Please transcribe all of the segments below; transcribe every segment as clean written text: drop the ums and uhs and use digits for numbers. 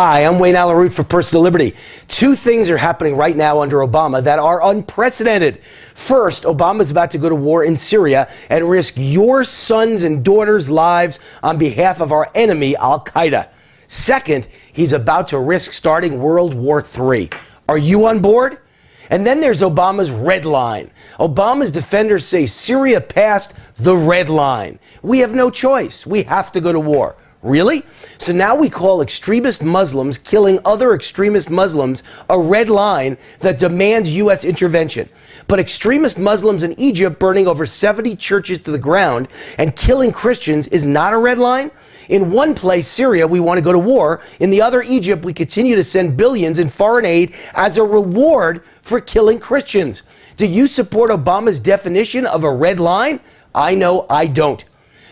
Hi, I'm Wayne Alaroot for Personal Liberty. Two things are happening right now under Obama that are unprecedented. First, Obama is about to go to war in Syria and risk your sons and daughters' lives on behalf of our enemy, Al-Qaeda. Second, he's about to risk starting World War III. Are you on board? And then there's Obama's red line. Obama's defenders say Syria passed the red line. We have no choice. We have to go to war. Really? So now we call extremist Muslims killing other extremist Muslims a red line that demands U.S. intervention. But extremist Muslims in Egypt burning over 70 churches to the ground and killing Christians is not a red line? In one place, Syria, we want to go to war. In the other, Egypt, we continue to send billions in foreign aid as a reward for killing Christians. Do you support Obama's definition of a red line? I know I don't.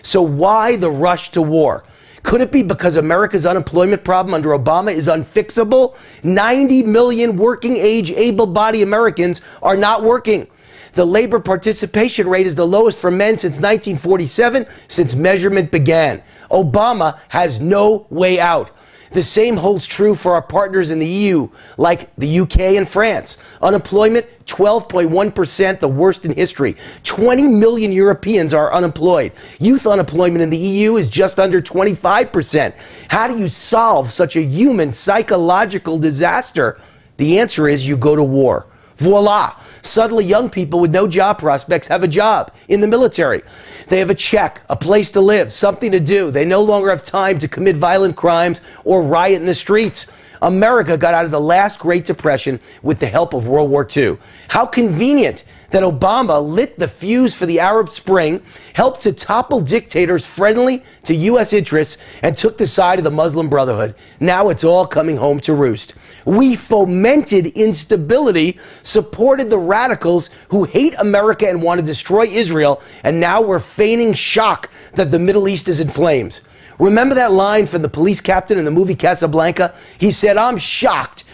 So why the rush to war? Could it be because America's unemployment problem under Obama is unfixable? 90 million working-age, able-bodied Americans are not working. The labor participation rate is the lowest for men since 1947, since measurement began. Obama has no way out. The same holds true for our partners in the EU, like the UK and France. Unemployment, 12.1%, the worst in history. 20 million Europeans are unemployed. Youth unemployment in the EU is just under 25%. How do you solve such a human psychological disaster? The answer is you go to war. Voila! Suddenly young people with no job prospects have a job in the military. They have a check, a place to live, something to do. They no longer have time to commit violent crimes or riot in the streets. America got out of the last Great Depression with the help of World War II. How convenient that Obama lit the fuse for the Arab Spring, helped to topple dictators friendly to U.S. interests, and took the side of the Muslim Brotherhood. Now it's all coming home to roost. We fomented instability, supported the radicals who hate America and want to destroy Israel, and now we're feigning shock that the Middle East is in flames. Remember that line from the police captain in the movie Casablanca? He said, "I'm shocked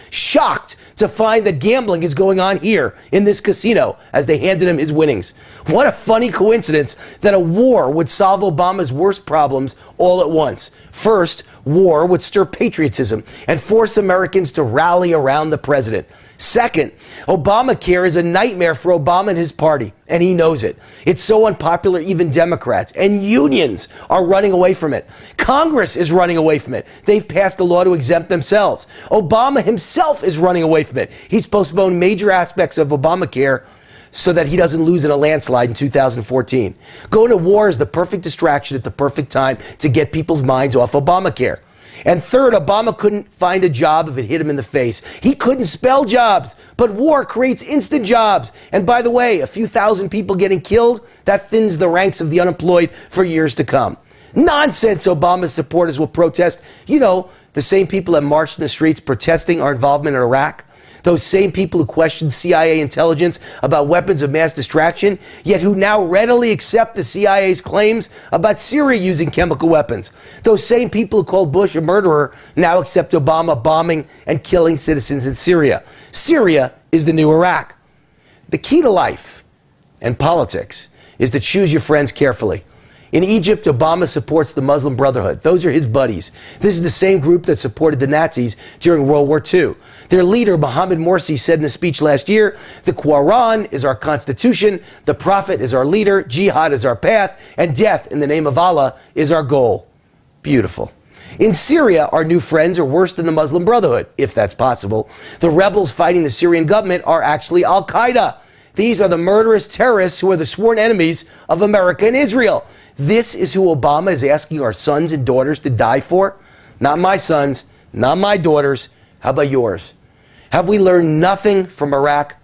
to find that gambling is going on here in this casino," as they handed him his winnings. What a funny coincidence that a war would solve Obama's worst problems all at once. First, war would stir patriotism and force Americans to rally around the president. Second, Obamacare is a nightmare for Obama and his party, and he knows it. It's so unpopular, even Democrats and unions are running away from it. Congress is running away from it. They've passed a law to exempt themselves. Obama himself is running away from it. He's postponed major aspects of Obamacare so that he doesn't lose in a landslide in 2014. Going to war is the perfect distraction at the perfect time to get people's minds off Obamacare. And third, Obama couldn't find a job if it hit him in the face. He couldn't spell jobs, but war creates instant jobs. And by the way, a few thousand people getting killed, that thins the ranks of the unemployed for years to come. Nonsense, Obama's supporters will protest. You know, the same people that marched in the streets protesting our involvement in Iraq. Those same people who questioned CIA intelligence about weapons of mass destruction, yet who now readily accept the CIA's claims about Syria using chemical weapons. Those same people who called Bush a murderer now accept Obama bombing and killing citizens in Syria. Syria is the new Iraq. The key to life and politics is to choose your friends carefully. In Egypt, Obama supports the Muslim Brotherhood. Those are his buddies. This is the same group that supported the Nazis during World War II. Their leader, Mohammed Morsi, said in a speech last year, "The Quran is our constitution, the Prophet is our leader, jihad is our path, and death in the name of Allah is our goal." Beautiful. In Syria, our new friends are worse than the Muslim Brotherhood, if that's possible. The rebels fighting the Syrian government are actually Al-Qaeda. These are the murderous terrorists who are the sworn enemies of America and Israel. This is who Obama is asking our sons and daughters to die for? Not my sons, not my daughters. How about yours? Have we learned nothing from Iraq?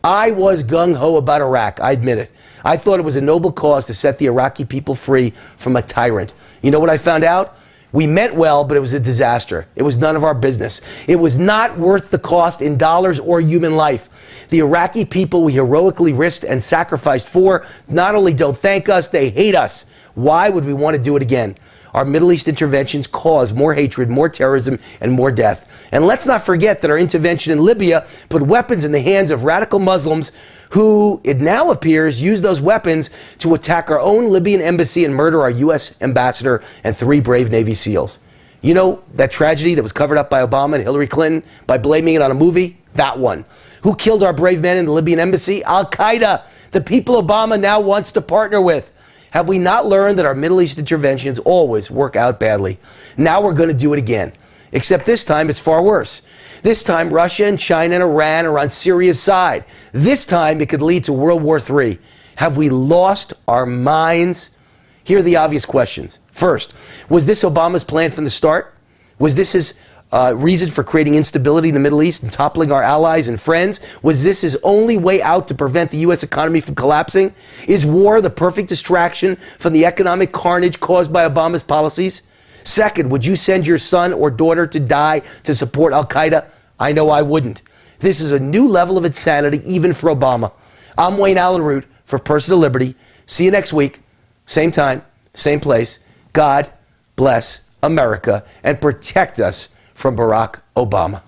I was gung-ho about Iraq, I admit it. I thought it was a noble cause to set the Iraqi people free from a tyrant. You know what I found out? We meant well, but it was a disaster. It was none of our business. It was not worth the cost in dollars or human life. The Iraqi people we heroically risked and sacrificed for not only don't thank us, they hate us. Why would we want to do it again? Our Middle East interventions cause more hatred, more terrorism, and more death. And let's not forget that our intervention in Libya put weapons in the hands of radical Muslims who, it now appears, use those weapons to attack our own Libyan embassy and murder our U.S. ambassador and 3 brave Navy SEALs. You know, that tragedy that was covered up by Obama and Hillary Clinton by blaming it on a movie? That one. Who killed our brave men in the Libyan embassy? Al-Qaeda, the people Obama now wants to partner with. Have we not learned that our Middle East interventions always work out badly? Now we're going to do it again. Except this time it's far worse. This time Russia and China and Iran are on Syria's side. This time it could lead to World War III. Have we lost our minds? Here are the obvious questions. First, was this Obama's plan from the start? Was this his reason for creating instability in the Middle East and toppling our allies and friends? Was this his only way out to prevent the U.S. economy from collapsing? Is war the perfect distraction from the economic carnage caused by Obama's policies? Second, would you send your son or daughter to die to support Al-Qaeda? I know I wouldn't. This is a new level of insanity, even for Obama. I'm Wayne Allen Root for Personal Liberty. See you next week. Same time, same place. God bless America and protect us from Barack Obama.